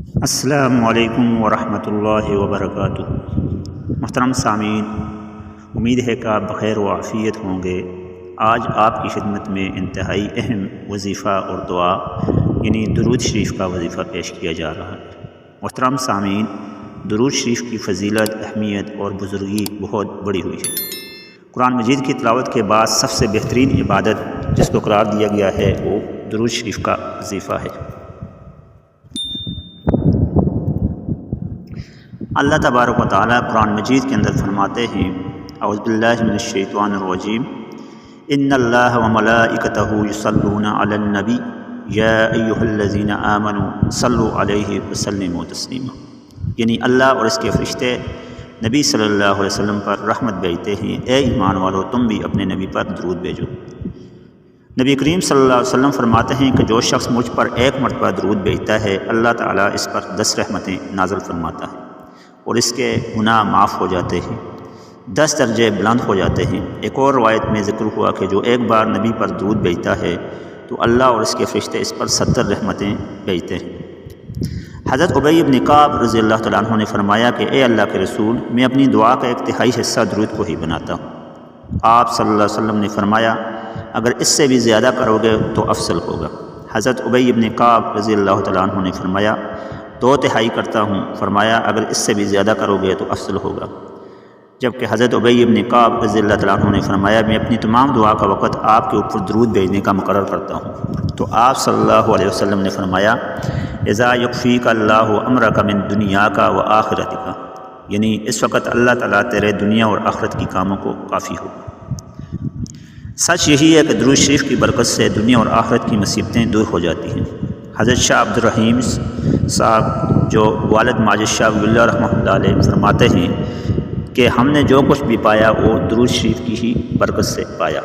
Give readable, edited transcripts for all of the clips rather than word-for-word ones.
السلام علیکم ورحمۃ اللہ وبرکاتہ۔ محترم سامعین، امید ہے کہ آپ بخیر و عافیت ہوں گے۔ آج آپ کی خدمت میں انتہائی اہم وظیفہ اور دعا یعنی درود شریف کا وظیفہ پیش کیا جا رہا ہے۔ محترم سامعین، درود شریف کی فضیلت، اہمیت اور بزرگی بہت بڑی ہوئی ہے۔ قرآن مجید کی تلاوت کے بعد سب سے بہترین عبادت جس کو قرار دیا گیا ہے وہ درود شریف کا وظیفہ ہے۔ اللہ تبارک و تعالیٰ قرآن مجید کے اندر فرماتے ہیں، اعوذ باللہ من الشیطان الرجیم، ان اللہ وملائکتہ یصلون علی النبی یا ایہا الذین آمنوا صلوا علیہ وسلموا تسلیما، یعنی اللہ اور اس کے فرشتے نبی صلی اللہ علیہ وسلم پر رحمت بھیجتے ہیں۔ اے ایمان والو، تم بھی اپنے نبی پر درود بھیجو۔ نبی کریم صلی اللہ علیہ وسلم فرماتے ہیں کہ جو شخص مجھ پر ایک مرتبہ درود بھیجتا ہے، اللہ تعالیٰ اس پر 10 رحمتیں نازل فرماتا ہے اور اس کے گناہ معاف ہو جاتے ہیں، 10 درجے بلند ہو جاتے ہیں۔ ایک اور روایت میں ذکر ہوا کہ جو ایک بار نبی پر درود بھیجتا ہے تو اللہ اور اس کے فرشتے اس پر 70 رحمتیں بھیجتے ہیں۔ حضرت ابی بن کعب رضی اللہ تعالیٰ عنہ نے فرمایا کہ اے اللہ کے رسول، میں اپنی دعا کا ایک تہائی حصہ درود کو ہی بناتا ہوں۔ آپ صلی اللہ علیہ وسلم نے فرمایا اگر اس سے بھی زیادہ کرو گے تو افضل ہوگا۔ حضرت ابی بن کعب رضی اللہ تعالیٰ عنہ نے فرمایا 2/3 کرتا ہوں۔ فرمایا اگر اس سے بھی زیادہ کرو گے تو افضل ہوگا۔ جبکہ حضرت ابی بن کعب رضی اللہ تعالیٰ عنہ نے فرمایا میں اپنی تمام دعا کا وقت آپ کے اوپر درود بھیجنے کا مقرر کرتا ہوں۔ تو آپ صلی اللہ علیہ وسلم نے فرمایا اذا یکفیک اللہ امرک من دنیاک و آخرتک، یعنی اس وقت اللہ تعالیٰ تیرے دنیا اور آخرت کی کاموں کو کافی ہوگا۔ سچ یہی ہے کہ درود شریف کی برکت سے دنیا اور آخرت کی مصیبتیں دور ہو جاتی ہیں۔ حضرت شاہ عبد الرحیم صاحب جو والد ماجد شاہ ولی اللہ رحمۃ اللہ علیہ فرماتے ہیں کہ ہم نے جو کچھ بھی پایا وہ درود شریف کی ہی برکت سے پایا۔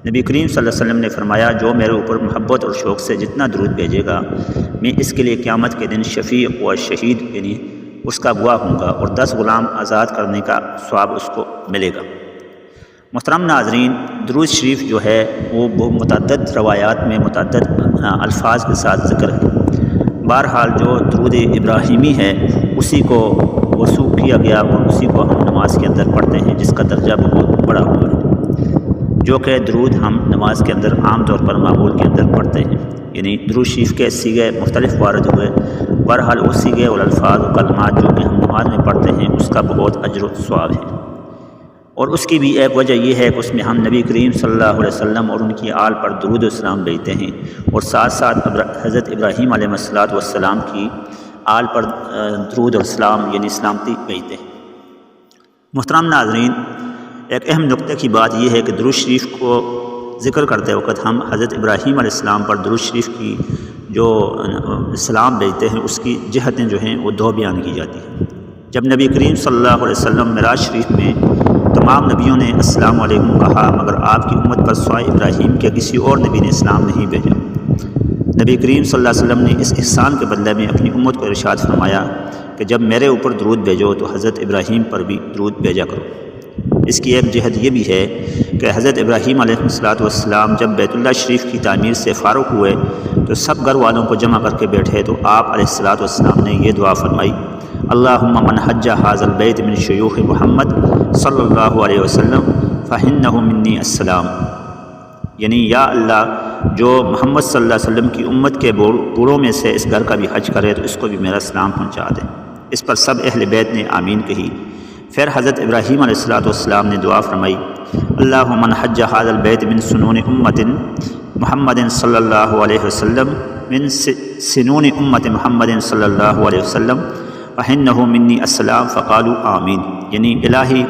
نبی کریم صلی اللہ علیہ وسلم نے فرمایا جو میرے اوپر محبت اور شوق سے جتنا درود بھیجے گا میں اس کے لیے قیامت کے دن شفیع و شہید یعنی اس کا گواہ ہوں گا اور 10 غلام آزاد کرنے کا ثواب اس کو ملے گا۔ محترم ناظرین، درود شریف جو ہے وہ متعدد روایات میں متعدد الفاظ کے ساتھ ذکر ہے۔ بہرحال جو درود ابراہیمی ہے اسی کو وصوف کیا گیا اور اسی کو ہم نماز کے اندر پڑھتے ہیں، جس کا درجہ بہت بڑا ہوا ہے، جو کہ درود ہم نماز کے اندر عام طور پر معمول کے اندر پڑھتے ہیں۔ یعنی درود شریف کے سیغے مختلف وارد ہوئے، بہرحال وہ سیغے اور الفاظ و کلمات جو کہ ہم نماز میں پڑھتے ہیں اس کا بہت اجر و ثواب ہے۔ اور اس کی بھی ایک وجہ یہ ہے کہ اس میں ہم نبی کریم صلی اللہ علیہ وسلم اور ان کی آل پر درود و السلام بھیجتے ہیں اور ساتھ ساتھ حضرت ابراہیم علیہ السلام کی آل پر درود و السلام یعنی سلامتی بھیجتے ہیں۔ محترم ناظرین، ایک اہم نقطے کی بات یہ ہے کہ درود شریف کو ذکر کرتے وقت ہم حضرت ابراہیم علیہ السلام پر درود شریف کی جو سلام بھیجتے ہیں اس کی جہتیں جو ہیں وہ 2 بیان کی جاتی ہیں۔ جب نبی کریم صلی اللہ علیہ وسلم معراج شریف میں تمام نبیوں نے السلام علیکم کہا مگر آپ کی امت پر سوائے ابراہیم کے کسی اور نبی نے اسلام نہیں بھیجا۔ نبی کریم صلی اللہ علیہ وسلم نے اس احسان کے بدلے میں اپنی امت کو ارشاد فرمایا کہ جب میرے اوپر درود بھیجو تو حضرت ابراہیم پر بھی درود بھیجا کرو۔ اس کی ایک جہت یہ بھی ہے کہ حضرت ابراہیم علیہ السلام جب بیت اللہ شریف کی تعمیر سے فارغ ہوئے تو سب گھر والوں کو جمع کر کے بیٹھے تو آپ علیہ السلام نے یہ دعا فرمائی اللہم من حج ھذا البیت من شیوخ محمد صلی اللہ علیہ وسلم فإنہ منی السلام، یعنی یا اللہ جو محمد صلی اللہ علیہ وسلم کی امت کے بوڑھوں میں سے اس گھر کا بھی حج کرے تو اس کو بھی میرا سلام پہنچا دے۔ اس پر سب اہل بیت نے آمین کہی۔ پھر حضرت ابراہیم علیہ السلام نے دعا فرمائی اللہم من حج ھذا البیت من سنون امت محمد صلی اللہ علیہ وسلم من سنون امت محمد صلی اللہ علیہ وسلم فإنہ منی السلام فقالوا آمین، یعنی الہی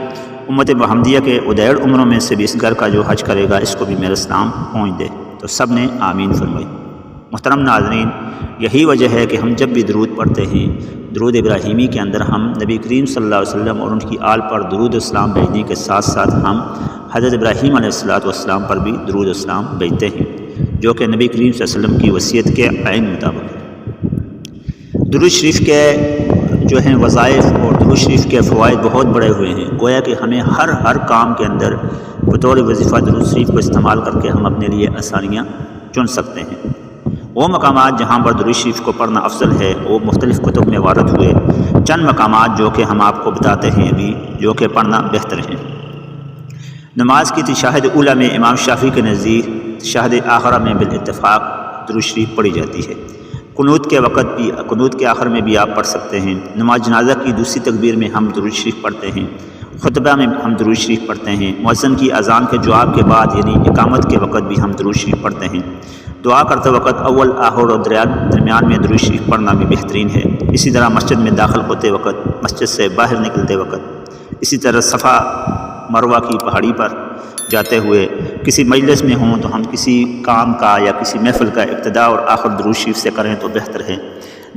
امت محمدیہ کے ادیڑ عمروں میں سے بھی اس گھر کا جو حج کرے گا اس کو بھی میرا سلام پہنچ دے، تو سب نے آمین فرمائی۔ محترم ناظرین، یہی وجہ ہے کہ ہم جب بھی درود پڑھتے ہیں درود ابراہیمی کے اندر ہم نبی کریم صلی اللہ علیہ وسلم اور ان کی آل پر درود السلام بھیجنے کے ساتھ ساتھ ہم حضرت ابراہیم علیہ السلام پر بھی درود السلام بھیجتے ہیں، جو کہ نبی کریم صلی اللہ علیہ وسلم کی وصیت کے عین مطابق ہے۔ درود شریف کے جو ہیں وظائف اور درود شریف کے فوائد بہت بڑے ہوئے ہیں، گویا کہ ہمیں ہر کام کے اندر بطور وظیفہ درود شریف کو استعمال کر کے ہم اپنے لیے آسانیاں چن سکتے ہیں۔ وہ مقامات جہاں پر درود شریف کو پڑھنا افضل ہے وہ مختلف کتب میں وارد ہوئے، چند مقامات جو کہ ہم آپ کو بتاتے ہیں ابھی، جو کہ پڑھنا بہتر ہیں۔ نماز کی تشہد اولیٰ میں امام شافعی کے نزدیک تشہد آخرہ میں بالاتفاق درود شریف پڑھی جاتی ہے۔ قنوت کے وقت بھی، قنوت کے آخر میں بھی آپ پڑھ سکتے ہیں۔ نماز جنازہ کی دوسری تکبیر میں ہم درود شریف پڑھتے ہیں، خطبہ میں ہم درود شریف پڑھتے ہیں، مؤذن کی اذان کے جواب کے بعد یعنی اقامت کے وقت بھی ہم درود شریف پڑھتے ہیں۔ دعا کرتے وقت اول، آخر اور درمیان میں درود شریف پڑھنا بھی بہترین ہے۔ اسی طرح مسجد میں داخل ہوتے وقت، مسجد سے باہر نکلتے وقت، اسی طرح صفا مروہ کی پہاڑی پر جاتے ہوئے، کسی مجلس میں ہوں تو ہم کسی کام کا یا کسی محفل کا ابتدا اور آخر درود شریف سے کریں تو بہتر ہے۔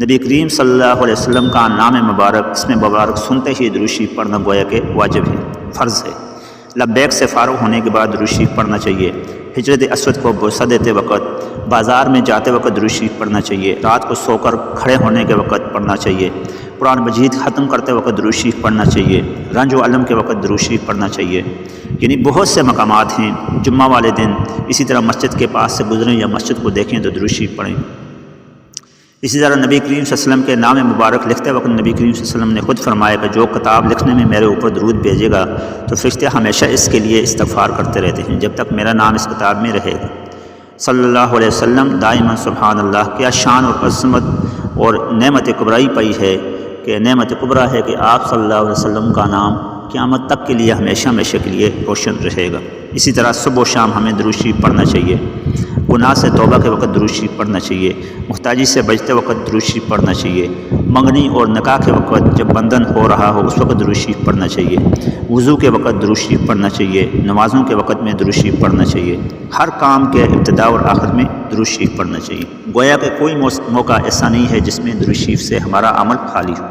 نبی کریم صلی اللہ علیہ وسلم کا نام مبارک، اسم مبارک سنتے ہی درود شریف پڑھنا گویا کہ واجب ہے، فرض ہے۔ لبیک سے فارغ ہونے کے بعد درود شریف پڑھنا چاہیے۔ ہجرت اسود کو بوسہ دیتے وقت، بازار میں جاتے وقت درود شریف پڑھنا چاہیے۔ رات کو سو کر کھڑے ہونے کے وقت پڑھنا چاہیے۔ قرآن مجید ختم کرتے وقت درود شریف پڑھنا چاہیے۔ رنج و علم کے وقت درود شریف پڑھنا چاہیے۔ یعنی بہت سے مقامات ہیں۔ جمعہ والے دن اسی طرح مسجد کے پاس سے گزریں یا مسجد کو دیکھیں تو درود شریف پڑھیں۔ اسی طرح نبی کریم صلی اللہ علیہ وسلم کے نام مبارک لکھتے وقت نبی کریم صلی اللہ علیہ وسلم نے خود فرمایا کہ جو کتاب لکھنے میں میرے اوپر درود بھیجے گا تو فرشتے ہمیشہ اس کے لیے استغفار کرتے رہتے ہیں جب تک میرا نام اس کتاب میں رہے گا۔ صلی اللہ علیہ وسلم دائما سبحان اللہ، کیا شان اور عظمت اور نعمت کبرائی پائی ہے کہ نعمت کبرا ہے کہ آپ صلی اللہ علیہ وسلم کا نام قیامت تک کے لیے ہمیشہ ہمیشہ کے لیے روشن رہے گا۔ اسی طرح صبح و شام ہمیں درود شریف پڑھنا چاہیے۔ گناہ سے توبہ کے وقت درود شریف پڑھنا چاہیے۔ محتاجی سے بچتے وقت درود شریف پڑھنا چاہیے۔ منگنی اور نکاح کے وقت جب بندھن ہو رہا ہو اس وقت درود شریف پڑھنا چاہیے۔ وضو کے وقت درود شریف پڑھنا چاہیے۔ نمازوں کے وقت میں درود شریف پڑھنا چاہیے۔ ہر کام کے ابتدا اور آخر میں درود شریف پڑھنا چاہیے۔ گویا کہ کوئی موقع ایسا نہیں ہے جس میں درود شریف سے ہمارا عمل خالی ہو۔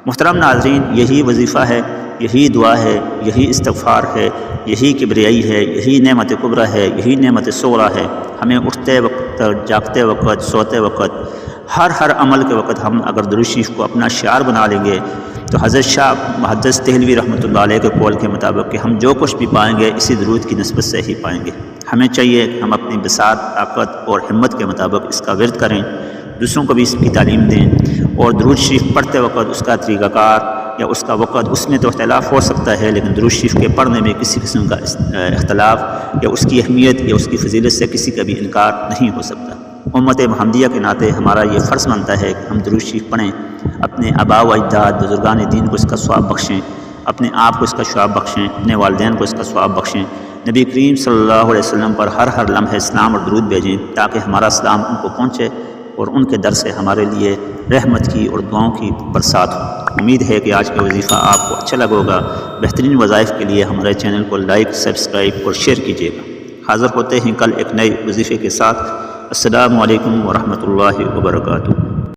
محترم ناظرین، یہی وظیفہ ہے، یہی دعا ہے، یہی استغفار ہے، یہی کبریائی ہے، یہی نعمت کبرا ہے، یہی نعمت صغرا ہے۔ ہمیں اٹھتے وقت، جاگتے وقت، سوتے وقت، ہر عمل کے وقت ہم اگر درود شریف کو اپنا شعار بنا لیں گے تو حضرت شاہ محدث دہلوی رحمۃ اللہ علیہ کے قول کے مطابق کہ ہم جو کچھ بھی پائیں گے اسی درود کی نسبت سے ہی پائیں گے۔ ہمیں چاہیے کہ ہم اپنی بساط، طاقت اور ہمت کے مطابق اس کا ورد کریں، دوسروں کو بھی اس کی تعلیم دیں، اور درود شریف پڑھتے وقت اس کا طریقہ کار یا اس کا وقت، اس میں تو اختلاف ہو سکتا ہے، لیکن درود شریف کے پڑھنے میں کسی قسم کا اختلاف یا اس کی اہمیت یا اس کی فضیلت سے کسی کا بھی انکار نہیں ہو سکتا۔ امت محمدیہ کے ناطے ہمارا یہ فرض بنتا ہے کہ ہم درود شریف پڑھیں، اپنے آباء و اجداد بزرگان دین کو اس کا ثواب بخشیں، اپنے آپ کو اس کا ثواب بخشیں، اپنے والدین کو اس کا ثواب بخشیں، نبی کریم صلی اللہ علیہ وسلم پر ہر لمحے اسلام اور درود بھیجیں تاکہ ہمارا اسلام ان کو پہنچے اور ان کے در سے ہمارے لیے رحمت کی اور دعاؤں کی برسات ہو۔ امید ہے کہ آج کا وظیفہ آپ کو اچھا لگا ہوگا۔ بہترین وظائف کے لیے ہمارے چینل کو لائک، سبسکرائب اور شیئر کیجیے گا۔ حاضر ہوتے ہیں کل ایک نئے وظیفے کے ساتھ۔ السلام علیکم ورحمۃ اللہ وبرکاتہ۔